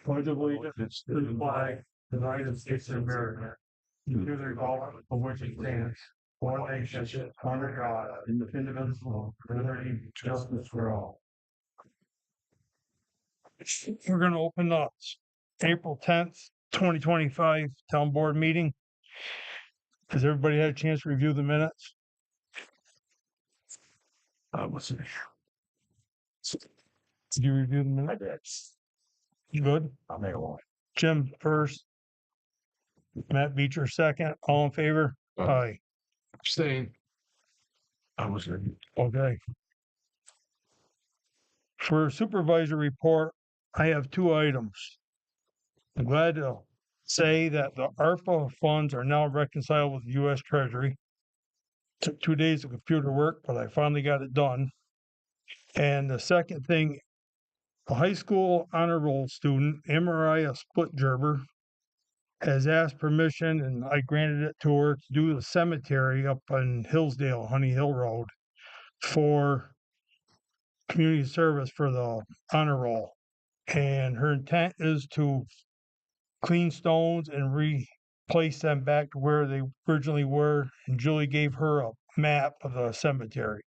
pledge allegiance to the flag of the United States of America, and to the republic for which it stands, one nation, under God, indivisible, with liberty and justice for all. We're going to open up April 10th, 2025 town board meeting. Has everybody had a chance to review the minutes? What's it? Did you review the minutes? You good? I'll make a one. Jim first. Matt Beecher second. All in favor? Aye. Abstain. I was ready. Okay. For supervisor report, I have 2 items. I'm glad to say that the ARPA funds are now reconciled with the U.S. Treasury. Took 2 days of computer work, but I finally got it done. And the second thing, a high school honor roll student, Mariah Splitgerber, has asked permission, and I granted it to her, to do the cemetery up in Hillsdale, Honey Hill Road, for community service for the honor roll. And her intent is to clean stones and replace them back to where they originally were. And Julie gave her a map of the cemetery.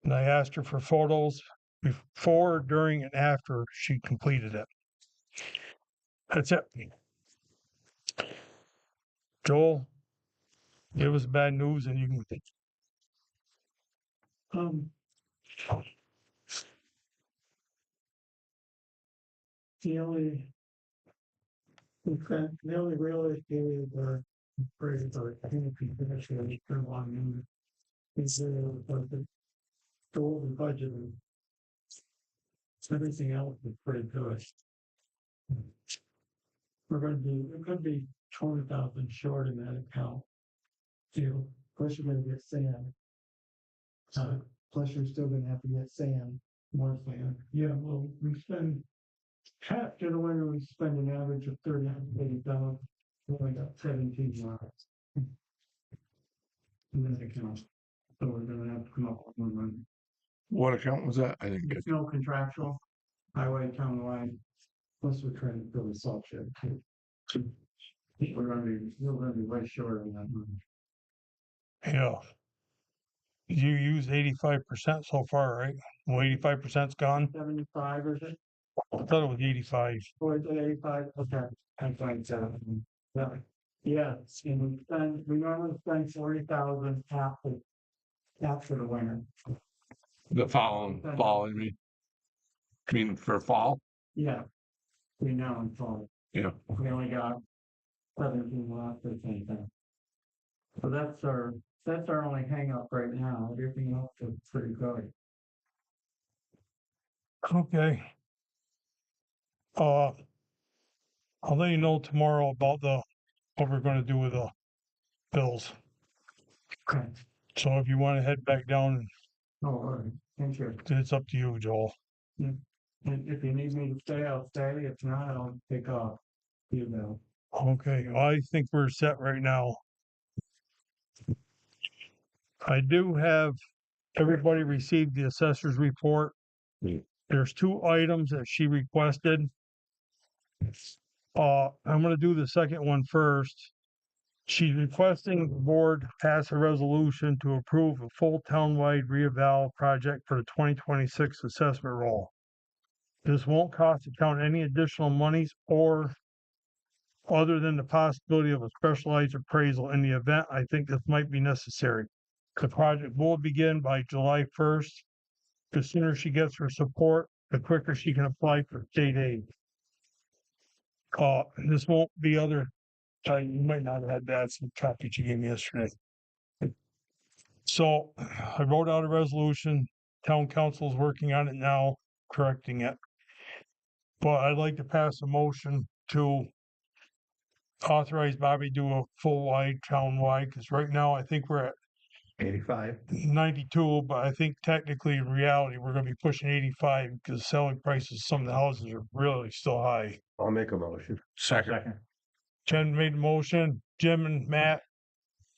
And I asked her for photos before, during, and after she completed it. That's it. Joel, give us bad news and you can think. The only real issue or phrase or anything actually turn on is the goal and budgeting. Everything else is pretty good. It could be 20,000 short in that account. Too. Plus you're gonna get sand. Plus you're still gonna have to get sand, more sand. Yeah, well, we spend after the winter, we spend an average of 30,000. We only got 17 miles. In that account. So we're gonna have to come up with more money. What account was that? I didn't get. It's no contractual, highway, townwide, plus we're trying to build a salt shed too. We're gonna be way short on that money. Yeah. You used 85% so far, right? Well, 85%'s gone. 75 or something? I thought it was 85. Or is it 85? Okay, I'm fine, yeah. Yeah, and we normally spend 40,000 after the winter. The following fall, I mean for fall? Yeah. We know in fall. Yeah. We only got 17 lots or something. So that's our only hang up right now. Everything else is pretty good. Okay. I'll let you know tomorrow about what we're gonna do with the bills. Okay. So if you want to head back down, Oh, all right. Thank you. it's up to you, Joel. And if you need me to stay, I'll stay. If not, I'll take off. You know. Okay, I think we're set right now. I do have everybody received the assessor's report. There's 2 items that she requested. I'm gonna do the second one first. She's requesting the board pass a resolution to approve a full townwide reeval project for the 2026 assessment roll. This won't cost the town any additional monies or other than the possibility of a specialized appraisal. In the event, I think this might be necessary. The project will begin by July 1st. The sooner she gets her support, the quicker she can apply for state aid. This won't be you might not have had that, some copy you gave me yesterday. So I wrote out a resolution. Town council is working on it now, correcting it. But I'd like to pass a motion to authorize Bobby to do a full wide, town wide, because right now I think we're at 85. 92, but I think technically in reality we're going to be pushing 85 because selling prices of some of the houses are really still high. I'll make a motion. Second. Jen made the motion. Jim and Matt,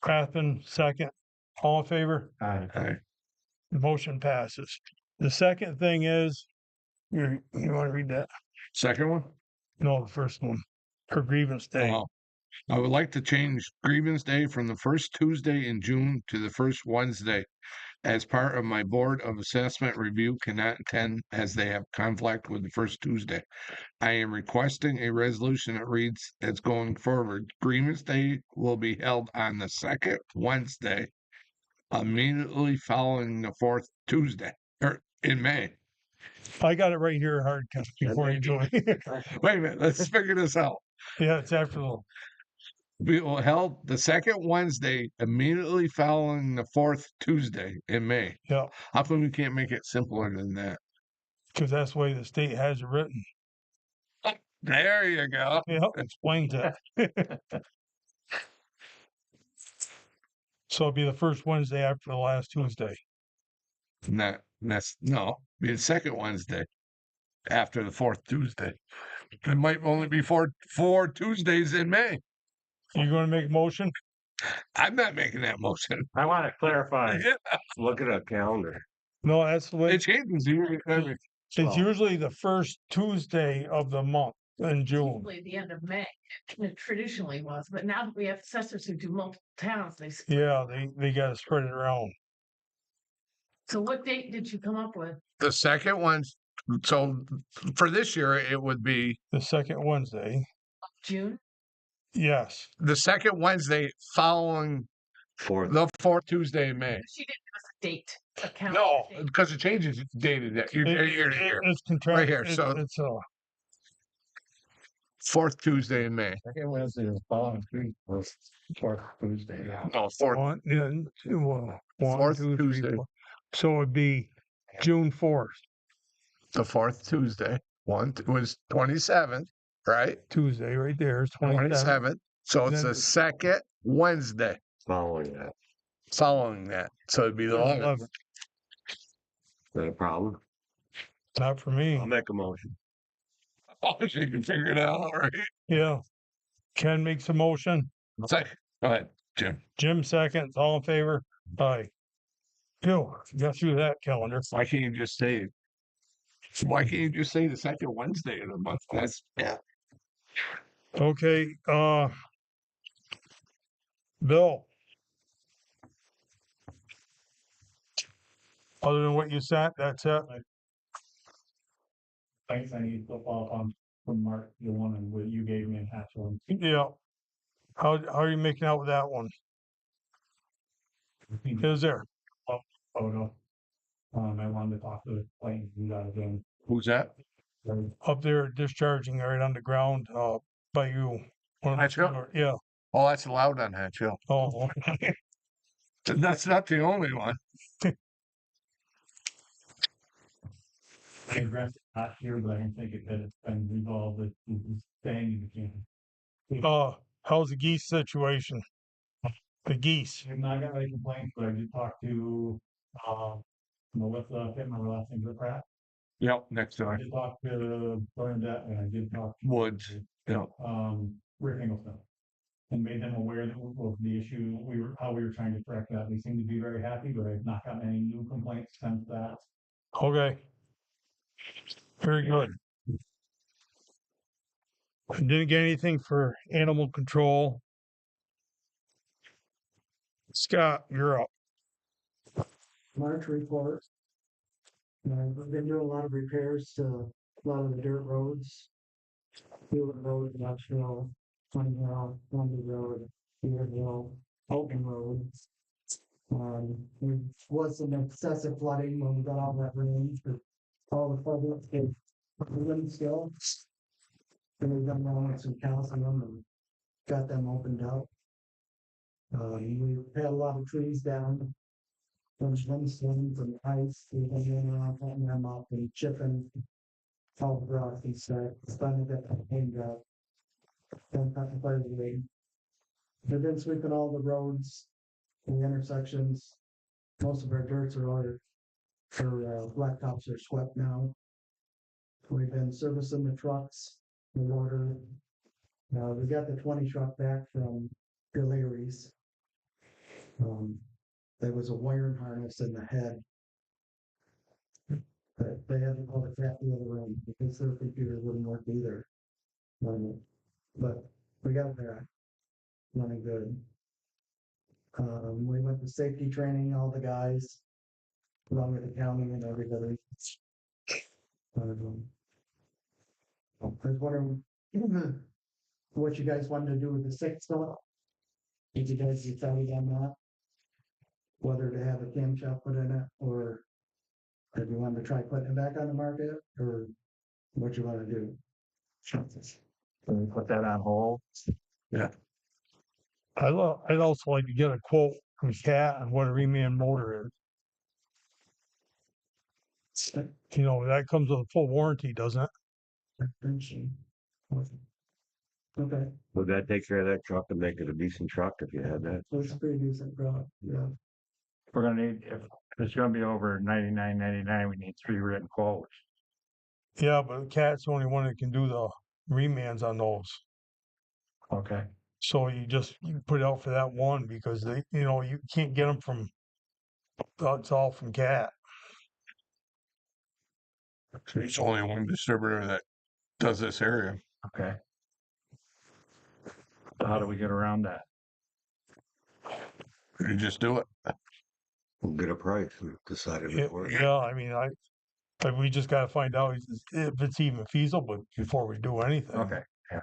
Catherine, second. All in favor? Aye. The motion passes. The second thing is, you want to read that? Second one? No, the first one. For grievance day. I would like to change grievance day from the first Tuesday in June to the first Wednesday. As part of my Board of Assessment review cannot attend as they have conflict with the first Tuesday. I am requesting a resolution that reads as going forward, grievance day will be held on the second Wednesday immediately following the fourth Tuesday, or in May. I got it right here, hard copy before you do it. Wait a minute, let's figure this out. Yeah, it's after the, We will held the second Wednesday immediately following the fourth Tuesday in May. yeah, How come we can't make it simpler than that? because that's the way the state has it written. There you go. Yeah, explains it. So it'll be the first Wednesday after the last Tuesday. No, be the second Wednesday after the fourth Tuesday. It might only be four Tuesdays in May. You gonna make a motion? I'm not making that motion. I want to clarify. Yeah, Look at a calendar. No, that's the way, it changes every. it's usually the first Tuesday of the month in June. Usually the end of May, it traditionally was, but now that we have assessors who do multiple towns, they. Yeah, they gotta spread it around. So what date did you come up with? The second one. So for this year, it would be The second Wednesday. June? Yes. the second Wednesday following For the fourth Tuesday in May. She didn't give us a date, a calendar No, date. because it changes day to day. Year to year. It's contract. Right here, so- It's Fourth Tuesday in May. Second Wednesday is following week was fourth Tuesday. No, fourth. one, yeah, well, one, Fourth two, three, Tuesday. four. So it'd be June 4th, The fourth Tuesday. Was 27th, right? Tuesday, right there. It's 27th. 27th. So it's Then- the second Wednesday following that. following that. So it'd be the 11th. Is that a problem? Not for me. I'll make a motion. Oh, you can figure it out, right? Yeah. Ken makes a motion. Say, go ahead, Jim. Jim seconds. All in favor? Aye. Phew, got through that calendar. Why can't you just say? Why can't you just say the second Wednesday of the month? That's yeah. Okay, Bill. Other than what you sent, that's it. Thanks, I need to follow up on from Mark, the one and what you gave me in Hatchland. Yeah. How are you making out with that one? Is there? Photo. I wanted to talk to Clayton, who got it in. Who's that? Up there discharging right on the ground, by you. On the Hatch Hill? floor. Yeah. Oh, that's allowed on Hatch Hill. Oh, That's not the only one. I addressed it last year, but I don't think that it's been resolved, it's staying in the can. how's the geese situation? The geese. I've not got any complaints, but I did talk to, Melissa, I can't remember her last name, is it Pratt? Yep, next I door. did talk to Bernadette, and I did talk Woods. Yeah. to, Rick Engelstone. And made them aware that of the issue, how we were trying to correct that, they seem to be very happy, but I've not gotten any new complaints since that. Okay. Very good. I didn't get anything for animal control. Scott, you're up. March report. We've been doing a lot of repairs to a lot of the dirt roads. Field Road, Nashville, Twin Hill, Lundy Road, Beard Hill, Open Road. There was some excessive flooding when we got all that rain, but all the flooding is running still. And we've done along with some calcium and got them opened up. We had a lot of trees down. There's one swing from the ice, we've been going around putting them up and chipping all the rocks and stuff, starting to get that paint out. Then cutting part of the way. They've been sweeping all the roads, the intersections. Most of our dirts are ordered. Blacktops are swept now. We've been servicing the trucks, the water. We got the 20 truck back from Deliri's. There was a wiring harness in the head. But they had to call the cat the other room because their computer wouldn't work either. But we got there, running good. We went to safety training, all the guys, along with the county and everybody. I was wondering what you guys wanted to do with the six stuff. Did you guys decide on that? Whether to have a cam shop put in it, or if you wanted to try putting it back on the market, or what you want to do? Can we put that on hold? I'd also like to get a quote from Cat on what a reman motor is. You know, that comes with a full warranty, doesn't it? Okay, Would that take care of that truck and make it a decent truck if you had that? so it's a pretty decent product, yeah. We're gonna need, if it's gonna be over 99.99, we need 3 written quotes. Yeah, but Cat's the only one that can do the remans on those. Okay. So you put it out for that one because you can't get them from, it's all from Cat. There's only one distributor that does this area. Okay. So how do we get around that? You just do it. We'll get a price and decide if Yeah, it works. yeah, I mean, we just gotta find out if it's even feasible before we do anything. Okay, yeah.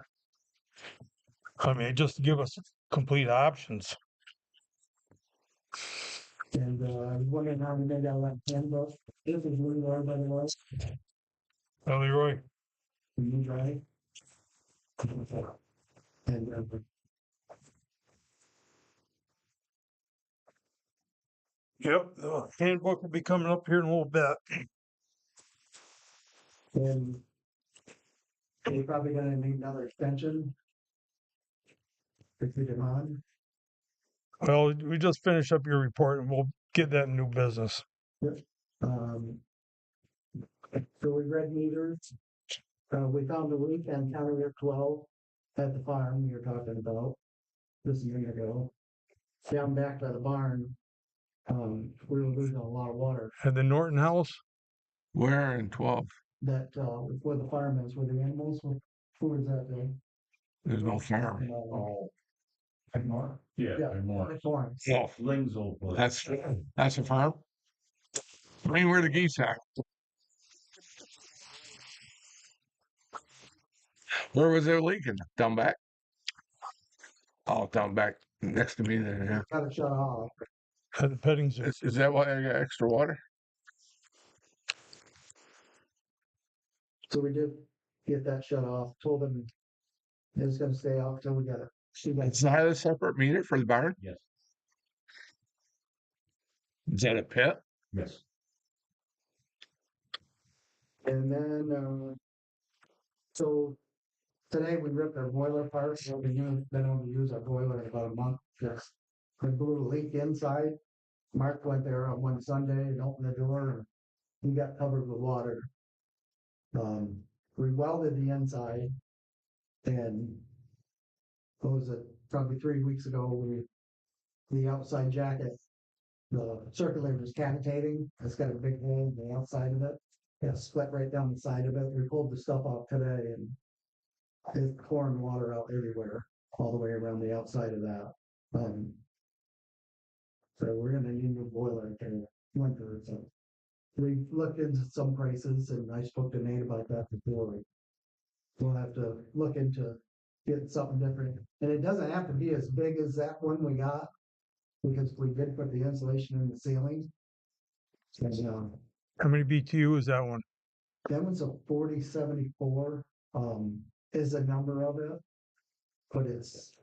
I mean, just to give us complete options. And I was wondering how we made out that handbook. This is really hard, by the way. Leroy, You try. And yep, the handbook will be coming up here in a little bit. and we're probably gonna need another extension. To keep it on. Well, we just finished up your report and we'll get that in new business. Um, so we read meters. We found a leak on County Route 12 at the farm you were talking about this a year ago. Down back by the barn, we were losing a lot of water. At the Norton House, Where in 12? That where the farm is, where the animals were. Who is that thing? There's no farm. More. Yeah, Yeah, farm. No, Ling's old place. that's a farm. I mean, where the geese are. Where was there leaking? Down back? Oh, down back next to me there. Yeah. Got it shut off. at the petting zoo. Is that why I got extra water? So we did get that shut off. Told them it was gonna stay off till we got it. It's not a separate meter for the barn? Yes. Is that a pit? Yes. And then, so today we ripped our boiler apart. So we been able to use our boiler in about a month. Just we blew a leak inside. Mark went there on one Sunday and opened the door and he got covered with water. We welded the inside and what was it? Probably 3 weeks ago, the outside jacket, the circulator is cavitating. It's got a big hole in the outside of it. It split right down the side of it. We pulled the stuff off today and it's pouring water out everywhere, all the way around the outside of that. So we're gonna need a new boiler in winter. So we looked into some prices and I spoke to Nate about that before. We'll have to look into getting something different. And it doesn't have to be as big as that one we got, because we did put the insulation in the ceiling. And, How many BTU is that one? that one's a 4074, is the number of it, but it's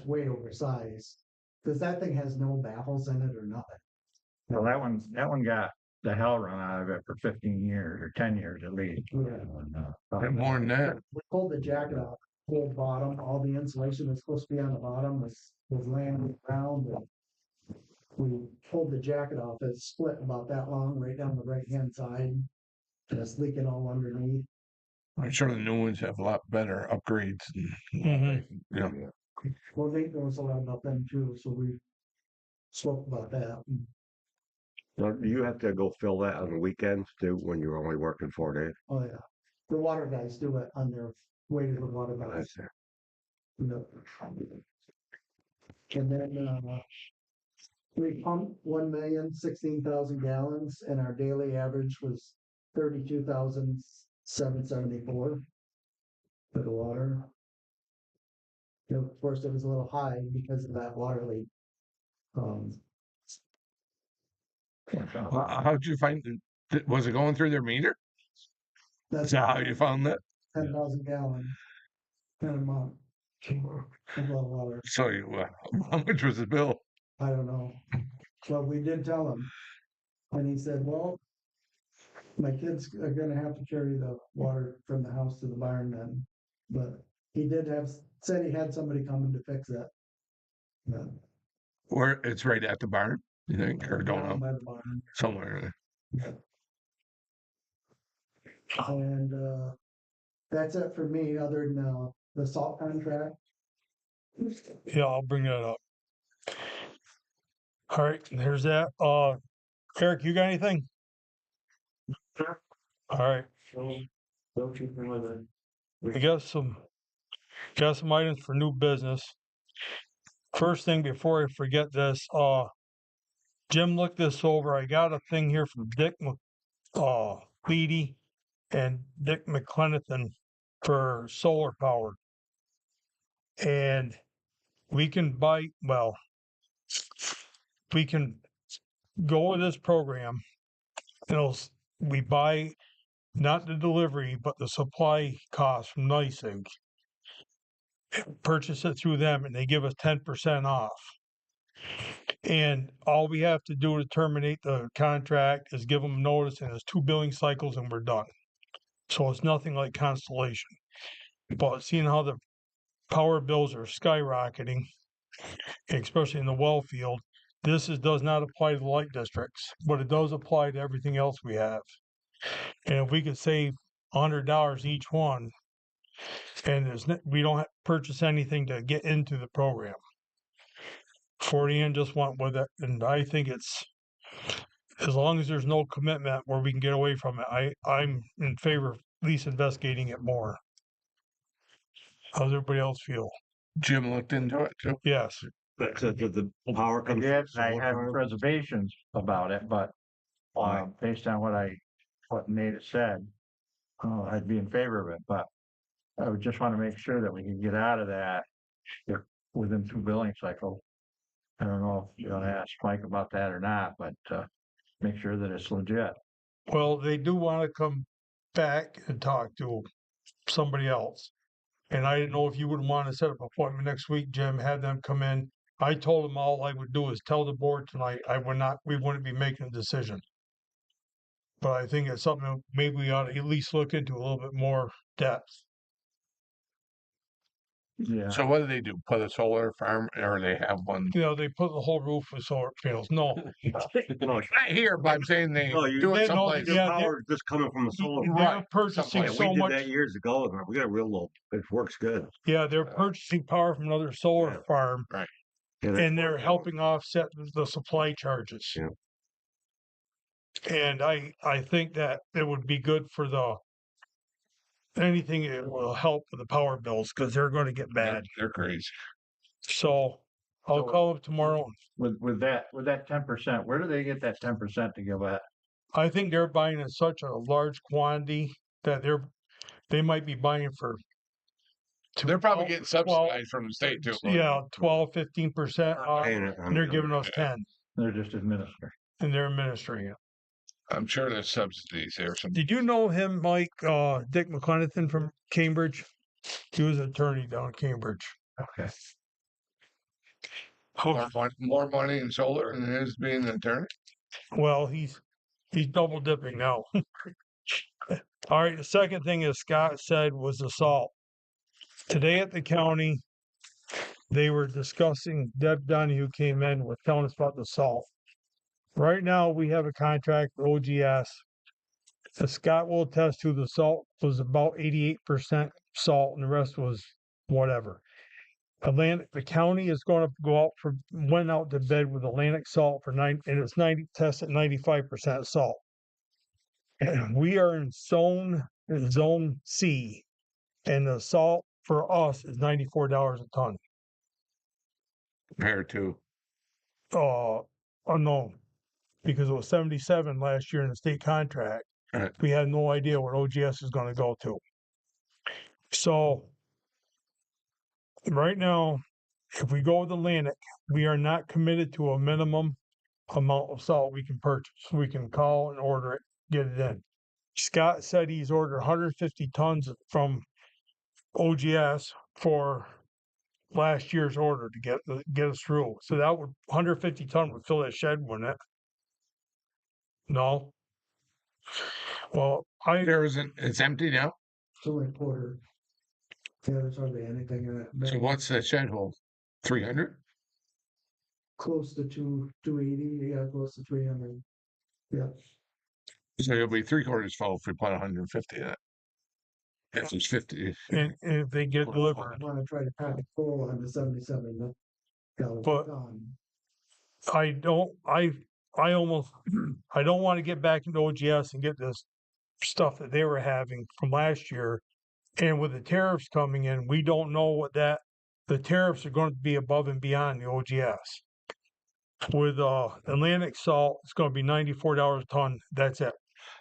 way oversized. Cause that thing has no baffles in it or nothing. Well, that one got the hell run out of it for 15 years or 10 years at least. Yeah. And more than that. We pulled the jacket off, whole bottom, all the insulation that's supposed to be on the bottom was laying on the ground. And we pulled the jacket off, it's split about that long, right down the right hand side. And it's leaking all underneath. I'm sure the new ones have a lot better upgrades. Mhm. Yeah. Well, Nate knows a lot about them too, so we spoke about that. Now, do you have to go fill that on the weekends too, when you're only working 4 days? Oh, yeah. the water guys do it on their way to the water I guys. see. Yep. And then, we pumped 1,016,000 gallons and our daily average was 32,774 for the water. And of course, it was a little high because of that water leak. Um, How'd you find it? Was it going through their meter? that's Is that how you found that? 10,000 gallons in a month. Of water. So you, how much was the bill? I don't know. But we did tell him. And he said, well, my kids are gonna have to carry the water from the house to the barn then. But he did said he had somebody coming to fix it. Yeah. Where it's right at the barn, you think, or don't Down know, by the barn. somewhere. And, that's it for me, other than, the salt contract. Yeah, I'll bring that up. All right, there's that. Eric, you got anything? All right, Don't you feel that? we got some items for new business. First thing before I forget this, Jim looked this over. I got a thing here from Dick Leedy and Dick McClenathan for solar power. And we can we can go with this program. We buy not the delivery, but the supply cost from NYSEG. Purchase it through them and they give us 10% off. And all we have to do to terminate the contract is give them notice and it's 2 billing cycles and we're done. So it's nothing like Constellation. But seeing how the power bills are skyrocketing, especially in the well field, does not apply to the light districts, but it does apply to everything else we have. And if we could save $100 each one, and we don't have to purchase anything to get into the program. 40N just went with it, and I think it's, as long as there's no commitment where we can get away from it, I'm in favor of at least investigating it more. How does everybody else feel? Jim looked into it too. Yes. But the power I comes. did, from I solar have farm? reservations about it, but, based on what Nate has said, I'd be in favor of it, but I would just want to make sure that we can get out of that if within 2 billing cycles. I don't know if you're gonna ask Mike about that or not, but, make sure that it's legit. Well, they do want to come back and talk to somebody else. And I didn't know if you would want to set up an appointment next week, Jim, have them come in. I told them all I would do is tell the board tonight, we wouldn't be making a decision. But I think it's something that maybe we ought to at least look into a little bit more depth. Yeah. So what do they do? Put a solar farm, or they have one? You know, they put the whole roof with solar panels. No, No, Not here, but I'm saying they No, you- do They it don't- someplace. your yeah, power is just coming from the solar. they're Right, purchasing someplace. We so did much. that years ago, and we got a real low. It works good. Yeah, they're purchasing power from another solar Yeah. farm, Right. Yeah, that's and they're what- helping offset the supply charges. Yeah. And I think that it would be good for anything that will help with the power bills because they're going to get bad. They're crazy. So I'll So- call them tomorrow. With that 10%, where do they get that 10% to give at? I think they're buying in such a large quantity that they might be buying for. They're probably 12 getting subsidized from the state too. Yeah, 12-15% off. Paying it on And they're the giving other- us 10, They're just administering. and they're administering it. I'm sure there's subsidies there. Some Did you know him, Mike? Dick McClenathan from Cambridge. He was an attorney down in Cambridge. Okay. Oh, more money in solar than it is being an attorney. well, he's double dipping now. All right. The second thing that Scott said was the salt. Today at the county, they were discussing. Deb Donahue came in with telling us about the salt. Right now, we have a contract with OGS. As Scott will attest to, the salt was about 88% salt, and the rest was whatever. The county is going to went out to bed with Atlantic salt for 9, and it's 90 tests at 95% salt. And we are in zone is zone C. And the salt for us is $94 a ton. Compared to, Unknown. Because it was 77 last year in the state contract. Right. We had no idea what OGS is gonna go to. So right now, if we go with Atlantic, we are not committed to a minimum amount of salt we can purchase. We can call and order it, get it in. Scott said he's ordered 150 tons from OGS for last year's order to get us through. So that would 150 ton would fill that shed, wouldn't it? No. Well, there isn't, it's empty now. It's only a quarter. Yeah, there's hardly anything in it. So what's the shed hold? 300? Close to 280, yeah, close to 300. Yeah, So it'll be 3/4 full if we put 150 in it. If it's 50. and if they get delivered, I want to try to pack it full on the 77 gallon But- ton. I don't want to get back into OGS and get this stuff that they were having from last year. And with the tariffs coming in, we don't know what the tariffs are going to be above and beyond the OGS. With Atlantic salt, it's going to be $94 a ton. That's it.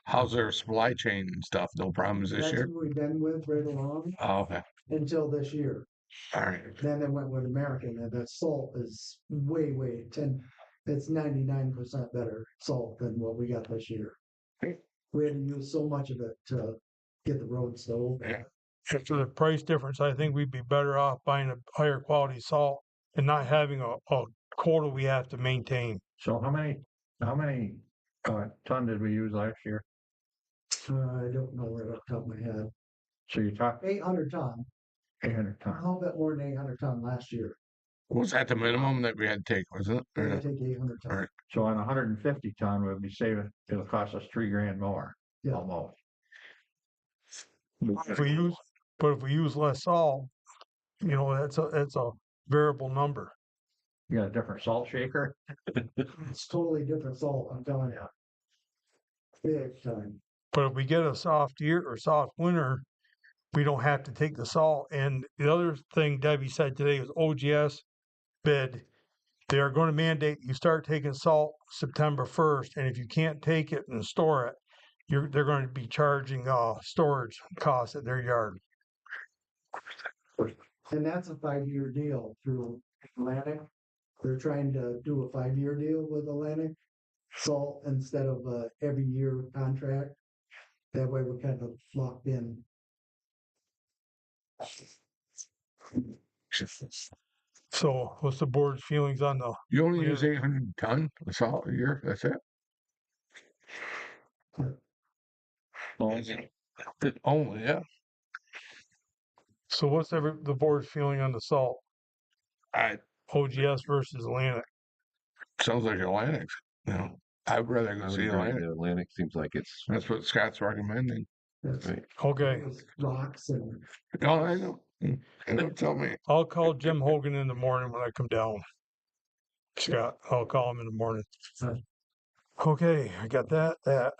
How's their supply chain and stuff? No problems this That's year? who we've been with right along Oh, okay. until this year. All right. Then they went with American, and that salt is way, it's 99% better salt than what we got this year. We had to use so much of it to get the road stove. Yeah. After the price difference, I think we'd be better off buying a higher quality salt and not having a quota we have to maintain. So how many ton did we use last year? I don't know right off the top of my head. So you're talking 800 ton, 800 a ton. little bit more than 800 ton last year. Was that the minimum that we had to take, wasn't it? We Or had no? to take 800 ton. Alright. So on 150 ton, we'll be saving, it'll cost us $3,000 more, Yeah. almost. If we use less salt, that's a variable number. You got a different salt shaker? It's totally different salt, I'm telling you. Big time. But if we get a soft year or soft winter, we don't have to take the salt. And the other thing Debbie said today was OGS bid. They are going to mandate you start taking salt September 1st, and if you can't take it and store it, they're going to be charging storage costs at their yard. And that's a 5-year deal through Atlantic. They're trying to do a 5-year deal with Atlantic salt instead of a every year contract. That way we're kind of locked in. So what's the board's feelings on the You only Yeah. use 800 ton of salt a year? That's it? Only, yeah. so what's the board's feeling on the salt? I OGS versus Atlantic. sounds like Atlantic. I'd rather I go would see agree. Atlantic. The Atlantic seems like it's That's what Scott's recommending. That's right. Okay, those rocks and Oh, I know. Don't tell me. I'll call Jim Hogan in the morning when I come down. Scott, I'll call him in the morning. Fine. Okay, I got that.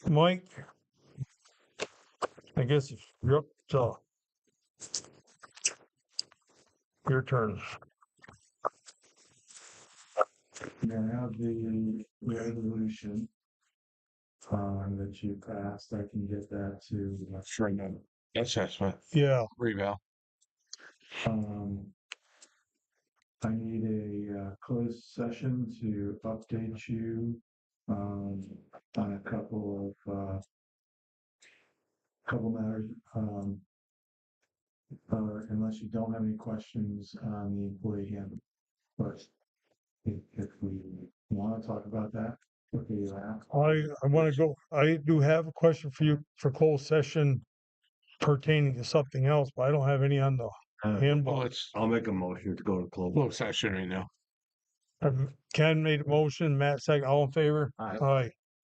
Mike, I guess you're up to your turn. I have the resolution that you passed. I can get that to, Sure, no. Assessment, Yeah, reval. I need a closed session to update you on a couple matters. Unless you don't have any questions on the employee handbook. But if we want to talk about that, okay, you ask. I want to go. I do have a question for you for closed session pertaining to something else, but I don't have any on the handbook. Well, it's I'll make a motion to go to close. closed session right now. Ken made a motion, Matt second, all in favor? Aye. Aye.